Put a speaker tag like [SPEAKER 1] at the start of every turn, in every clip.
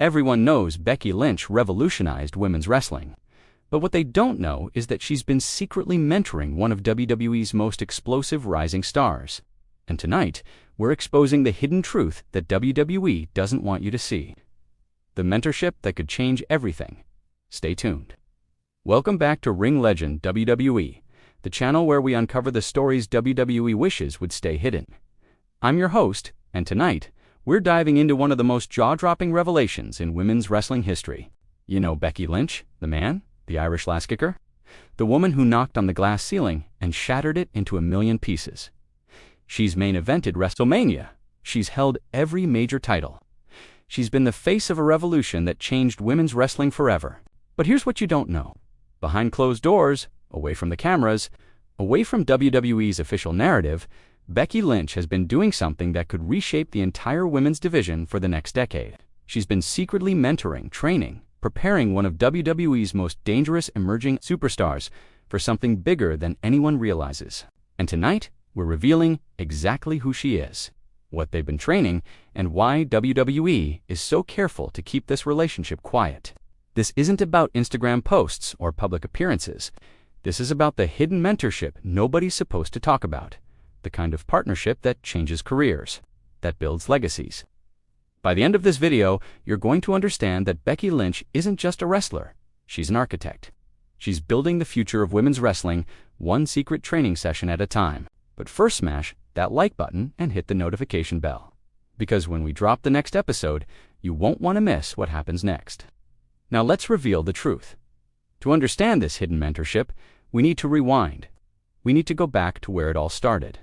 [SPEAKER 1] Everyone knows Becky Lynch revolutionized women's wrestling. But what they don't know is that she's been secretly mentoring one of WWE's most explosive rising stars. And tonight, we're exposing the hidden truth that WWE doesn't want you to see. The mentorship that could change everything. Stay tuned. Welcome back to Ring Legend WWE, the channel where we uncover the stories WWE wishes would stay hidden. I'm your host, and tonight, we're diving into one of the most jaw-dropping revelations in women's wrestling history. You know Becky Lynch, the man, the Irish lass kicker? The woman who knocked on the glass ceiling and shattered it into a million pieces. She's main evented WrestleMania. She's held every major title. She's been the face of a revolution that changed women's wrestling forever. But here's what you don't know. Behind closed doors, away from the cameras, away from WWE's official narrative, Becky Lynch has been doing something that could reshape the entire women's division for the next decade. She's been secretly mentoring, training, preparing one of WWE's most dangerous emerging superstars for something bigger than anyone realizes. And tonight, we're revealing exactly who she is, what they've been training, and why WWE is so careful to keep this relationship quiet. This isn't about Instagram posts or public appearances. This is about the hidden mentorship nobody's supposed to talk about. The kind of partnership that changes careers, that builds legacies. By the end of this video, you're going to understand that Becky Lynch isn't just a wrestler, she's an architect. She's building the future of women's wrestling, one secret training session at a time. But first smash that like button and hit the notification bell. Because when we drop the next episode, you won't want to miss what happens next. Now let's reveal the truth. To understand this hidden mentorship, we need to rewind. We need to go back to where it all started.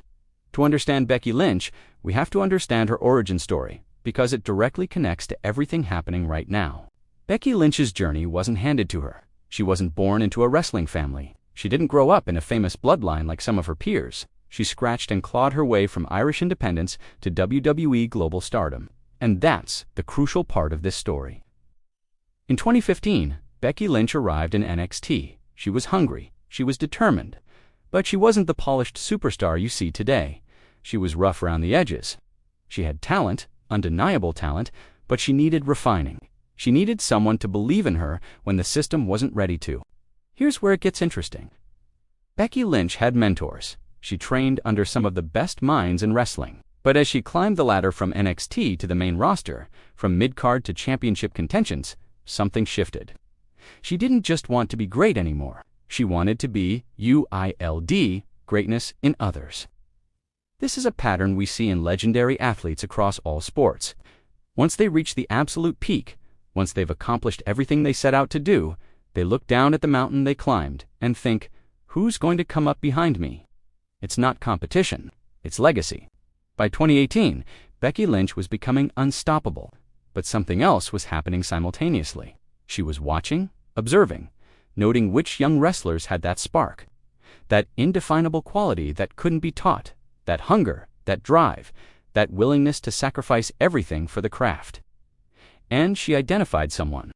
[SPEAKER 1] To understand Becky Lynch, we have to understand her origin story, because it directly connects to everything happening right now. Becky Lynch's journey wasn't handed to her. She wasn't born into a wrestling family. She didn't grow up in a famous bloodline like some of her peers. She scratched and clawed her way from Irish independence to WWE global stardom. And that's the crucial part of this story. In 2015, Becky Lynch arrived in NXT. She was hungry. She was determined. But she wasn't the polished superstar you see today. She was rough around the edges. She had talent, undeniable talent, but she needed refining. She needed someone to believe in her when the system wasn't ready to. Here's where it gets interesting. Becky Lynch had mentors. She trained under some of the best minds in wrestling. But as she climbed the ladder from NXT to the main roster, from mid-card to championship contentions, something shifted. She didn't just want to be great anymore. She wanted to be UILD, greatness in others. This is a pattern we see in legendary athletes across all sports. Once they reach the absolute peak, once they've accomplished everything they set out to do, they look down at the mountain they climbed and think, who's going to come up behind me? It's not competition, it's legacy. By 2018, Becky Lynch was becoming unstoppable, but something else was happening simultaneously. She was watching, observing, noting which young wrestlers had that spark, that indefinable quality that couldn't be taught, that hunger, that drive, that willingness to sacrifice everything for the craft. And she identified someone.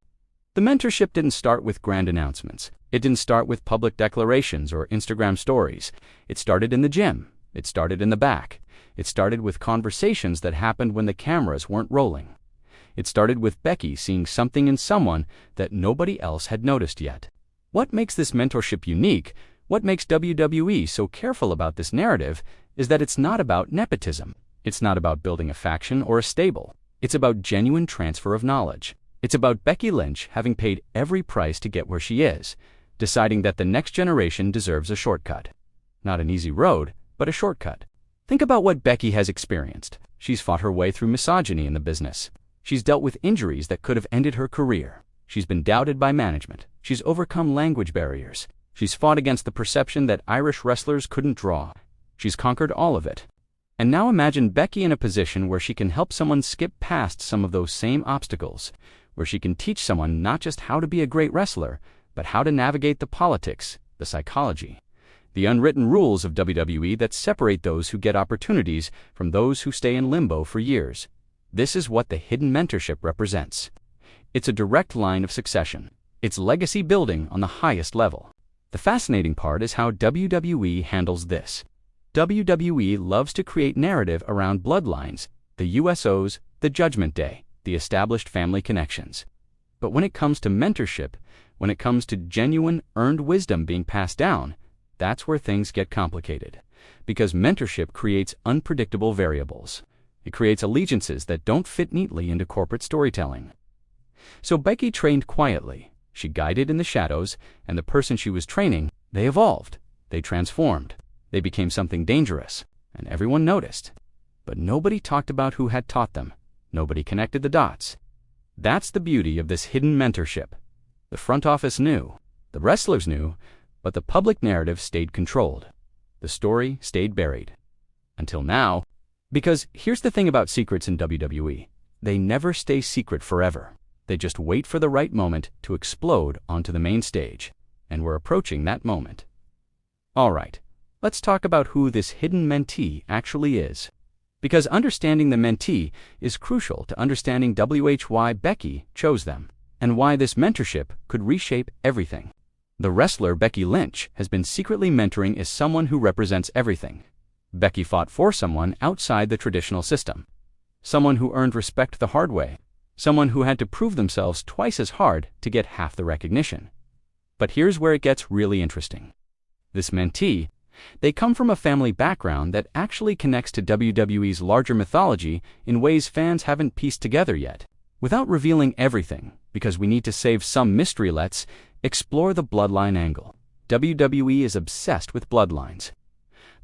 [SPEAKER 1] The mentorship didn't start with grand announcements. It didn't start with public declarations or Instagram stories. It started in the gym. It started in the back. It started with conversations that happened when the cameras weren't rolling. It started with Becky seeing something in someone that nobody else had noticed yet. What makes this mentorship unique, what makes WWE so careful about this narrative, is that it's not about nepotism. It's not about building a faction or a stable. It's about genuine transfer of knowledge. It's about Becky Lynch having paid every price to get where she is, deciding that the next generation deserves a shortcut. Not an easy road, but a shortcut. Think about what Becky has experienced. She's fought her way through misogyny in the business. She's dealt with injuries that could have ended her career. She's been doubted by management. She's overcome language barriers. She's fought against the perception that Irish wrestlers couldn't draw. She's conquered all of it. And now imagine Becky in a position where she can help someone skip past some of those same obstacles, where she can teach someone not just how to be a great wrestler, but how to navigate the politics, the psychology, the unwritten rules of WWE that separate those who get opportunities from those who stay in limbo for years. This is what the hidden mentorship represents. It's a direct line of succession. It's legacy building on the highest level. The fascinating part is how WWE handles this. WWE loves to create narrative around bloodlines, the USOs, the Judgment Day, the established family connections. But when it comes to mentorship, when it comes to genuine, earned wisdom being passed down, that's where things get complicated. Because mentorship creates unpredictable variables. It creates allegiances that don't fit neatly into corporate storytelling. So Becky trained quietly. She guided in the shadows, and the person she was training, they evolved. They transformed. They became something dangerous, and everyone noticed. But nobody talked about who had taught them. Nobody connected the dots. That's the beauty of this hidden mentorship. The front office knew, the wrestlers knew, but the public narrative stayed controlled. The story stayed buried. Until now. Because here's the thing about secrets in WWE. They never stay secret forever. They just wait for the right moment to explode onto the main stage. And we're approaching that moment. All right, let's talk about who this hidden mentee actually is. Because understanding the mentee is crucial to understanding why Becky chose them, and why this mentorship could reshape everything. The wrestler Becky Lynch has been secretly mentoring as someone who represents everything. Becky fought for someone outside the traditional system. Someone who earned respect the hard way. Someone who had to prove themselves twice as hard to get half the recognition. But here's where it gets really interesting. This mentee, they come from a family background that actually connects to WWE's larger mythology in ways fans haven't pieced together yet. Without revealing everything, because we need to save some mystery, let's explore the bloodline angle. WWE is obsessed with bloodlines.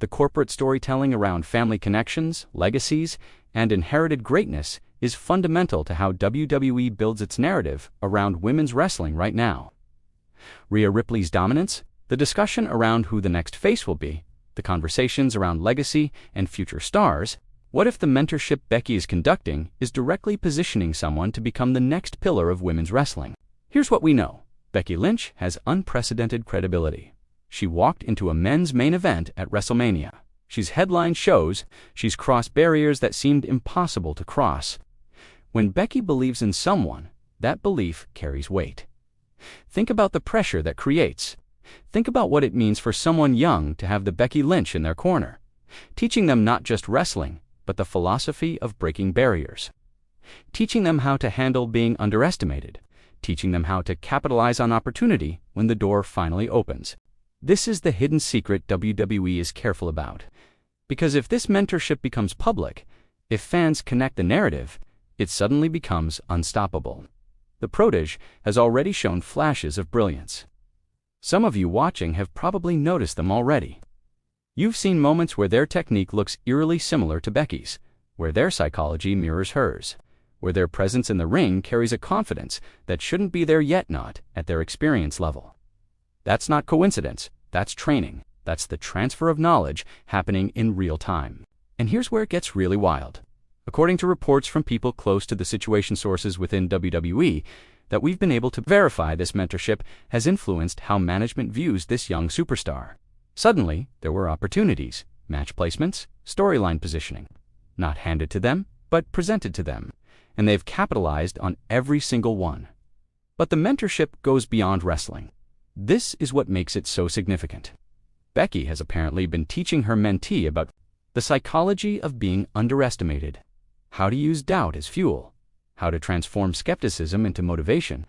[SPEAKER 1] The corporate storytelling around family connections, legacies, and inherited greatness is fundamental to how WWE builds its narrative around women's wrestling right now. Rhea Ripley's dominance, the discussion around who the next face will be, the conversations around legacy and future stars. What if the mentorship Becky is conducting is directly positioning someone to become the next pillar of women's wrestling? Here's what we know. Becky Lynch has unprecedented credibility. She walked into a men's main event at WrestleMania. She's headlined shows. She's crossed barriers that seemed impossible to cross. When Becky believes in someone, that belief carries weight. Think about the pressure that creates. Think about what it means for someone young to have the Becky Lynch in their corner, teaching them not just wrestling, but the philosophy of breaking barriers. Teaching them how to handle being underestimated. Teaching them how to capitalize on opportunity when the door finally opens. This is the hidden secret WWE is careful about. Because if this mentorship becomes public, if fans connect the narrative, it suddenly becomes unstoppable. The protégé has already shown flashes of brilliance. Some of you watching have probably noticed them already. You've seen moments where their technique looks eerily similar to Becky's, where their psychology mirrors hers, where their presence in the ring carries a confidence that shouldn't be there yet not at their experience level. That's not coincidence, that's training. That's the transfer of knowledge happening in real time. And here's where it gets really wild. According to reports from people close to the situation sources within WWE, that we've been able to verify this mentorship has influenced how management views this young superstar. Suddenly, there were opportunities, match placements, storyline positioning, not handed to them, but presented to them, and they've capitalized on every single one. But the mentorship goes beyond wrestling. This is what makes it so significant. Becky has apparently been teaching her mentee about the psychology of being underestimated, how to use doubt as fuel, how to transform skepticism into motivation,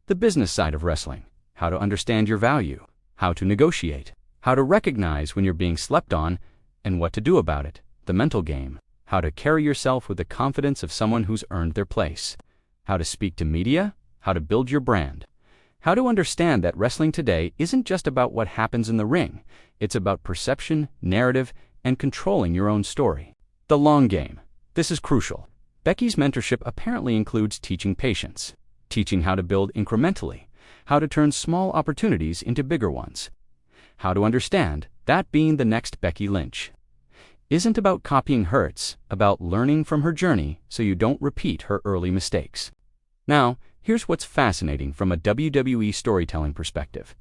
[SPEAKER 1] the business side of wrestling, how to understand your value, how to negotiate, how to recognize when you're being slept on and what to do about it, the mental game, how to carry yourself with the confidence of someone who's earned their place, how to speak to media, how to build your brand, how to understand that wrestling today isn't just about what happens in the ring, it's about perception, narrative, and controlling your own story. The long game. This is crucial. Becky's mentorship apparently includes teaching patience, teaching how to build incrementally, how to turn small opportunities into bigger ones, how to understand that being the next Becky Lynch isn't about copying her, it's about learning from her journey so you don't repeat her early mistakes. Now, here's what's fascinating from a WWE storytelling perspective.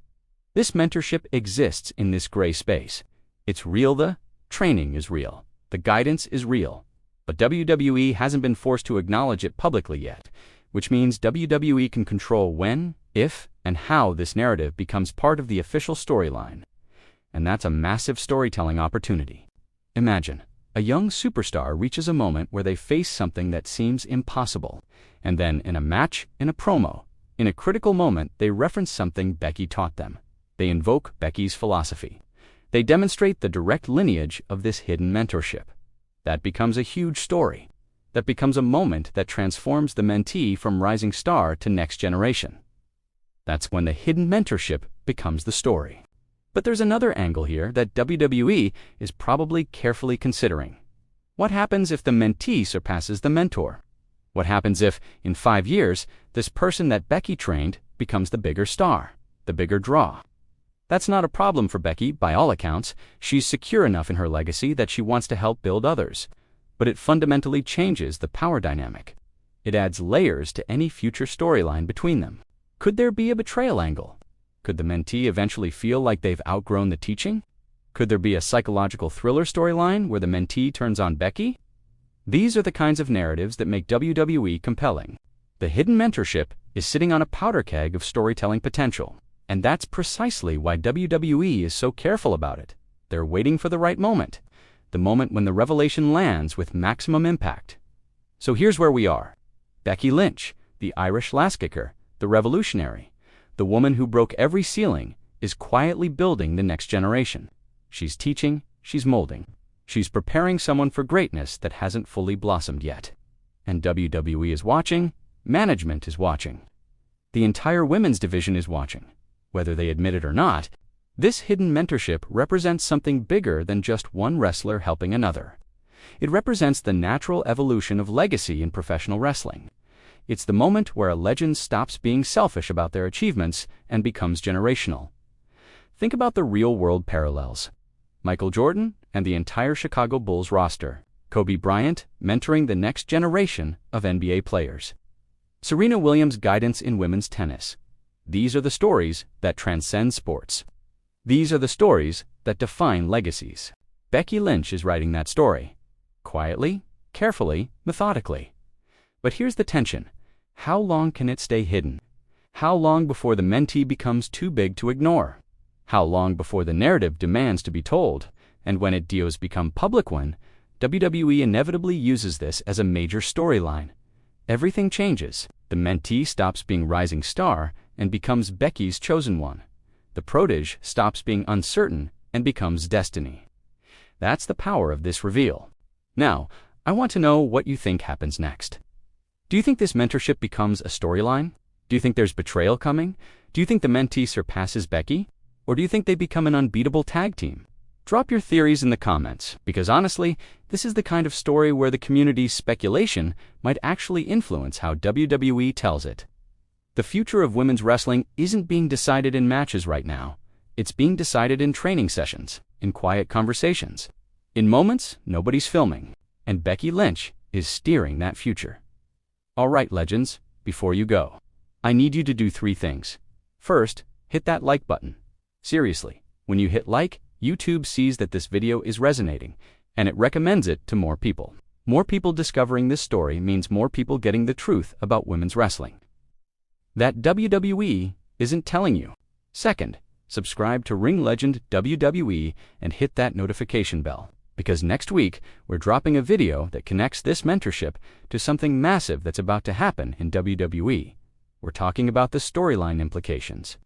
[SPEAKER 1] This mentorship exists in this gray space. It's real, the training is real, the guidance is real, but WWE hasn't been forced to acknowledge it publicly yet, which means WWE can control when, if, and how this narrative becomes part of the official storyline. And that's a massive storytelling opportunity. Imagine A young superstar reaches a moment where they face something that seems impossible, and then in a match, in a promo, in a critical moment, they reference something Becky taught them. They invoke Becky's philosophy. They demonstrate the direct lineage of this hidden mentorship. That becomes a huge story. That becomes a moment that transforms the mentee from rising star to next generation. That's when the hidden mentorship becomes the story. But there's another angle here that WWE is probably carefully considering. What happens if the mentee surpasses the mentor? What happens if, in 5 years, this person that Becky trained becomes the bigger star, the bigger draw? That's not a problem for Becky, by all accounts. She's secure enough in her legacy that she wants to help build others. But it fundamentally changes the power dynamic. It adds layers to any future storyline between them. Could there be a betrayal angle? Could the mentee eventually feel like they've outgrown the teaching? Could there be a psychological thriller storyline where the mentee turns on Becky? These are the kinds of narratives that make WWE compelling. The hidden mentorship is sitting on a powder keg of storytelling potential, and that's precisely why WWE is so careful about it. They're waiting for the right moment, the moment when the revelation lands with maximum impact. So here's where we are. Becky Lynch, the Irish lass-kicker, the revolutionary, the woman who broke every ceiling, is quietly building the next generation. She's teaching, she's molding. She's preparing someone for greatness that hasn't fully blossomed yet. And WWE is watching, management is watching. The entire women's division is watching. Whether they admit it or not, this hidden mentorship represents something bigger than just one wrestler helping another. It represents the natural evolution of legacy in professional wrestling. It's the moment where a legend stops being selfish about their achievements and becomes generational. Think about the real-world parallels. Michael Jordan and the entire Chicago Bulls roster. Kobe Bryant mentoring the next generation of NBA players. Serena Williams' guidance in women's tennis. These are the stories that transcend sports. These are the stories that define legacies. Becky Lynch is writing that story. Quietly, carefully, methodically. But here's the tension. How long can it stay hidden? How long before the mentee becomes too big to ignore? How long before the narrative demands to be told? And when it does become public one, WWE inevitably uses this as a major storyline. Everything changes. The mentee stops being rising star and becomes Becky's chosen one. The protégé stops being uncertain and becomes destiny. That's the power of this reveal. Now, I want to know what you think happens next. Do you think this mentorship becomes a storyline? Do you think there's betrayal coming? Do you think the mentee surpasses Becky? Or do you think they become an unbeatable tag team? Drop your theories in the comments, because honestly, this is the kind of story where the community's speculation might actually influence how WWE tells it. The future of women's wrestling isn't being decided in matches right now. It's being decided in training sessions, in quiet conversations, in moments nobody's filming, and Becky Lynch is steering that future. All right, legends, before you go, I need you to do 3 things. First, hit that like button. Seriously, when you hit like, YouTube sees that this video is resonating, and it recommends it to more people. More people discovering this story means more people getting the truth about women's wrestling that WWE isn't telling you. Second, subscribe to Ring Legend WWE and hit that notification bell, because next week we're dropping a video that connects this mentorship to something massive that's about to happen in WWE. We're talking about the storyline implications.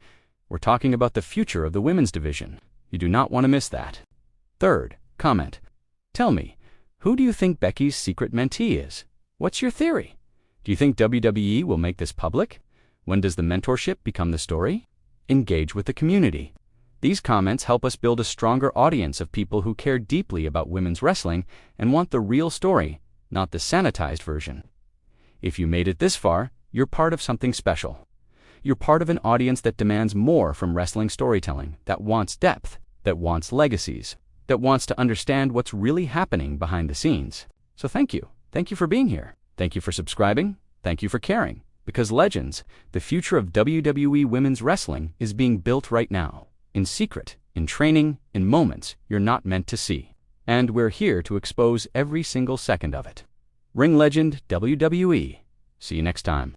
[SPEAKER 1] We're talking about the future of the women's division. You do not want to miss that. Third, comment. Tell me, who do you think Becky's secret mentee is? What's your theory? Do you think WWE will make this public? When does the mentorship become the story? Engage with the community. These comments help us build a stronger audience of people who care deeply about women's wrestling and want the real story, not the sanitized version. If you made it this far, you're part of something special. You're part of an audience that demands more from wrestling storytelling, that wants depth, that wants legacies, that wants to understand what's really happening behind the scenes. So thank you. Thank you for being here. Thank you for subscribing. Thank you for caring. Because legends, the future of WWE women's wrestling is being built right now. In secret, in training, in moments you're not meant to see. And we're here to expose every single second of it. Ring Legend WWE. See you next time.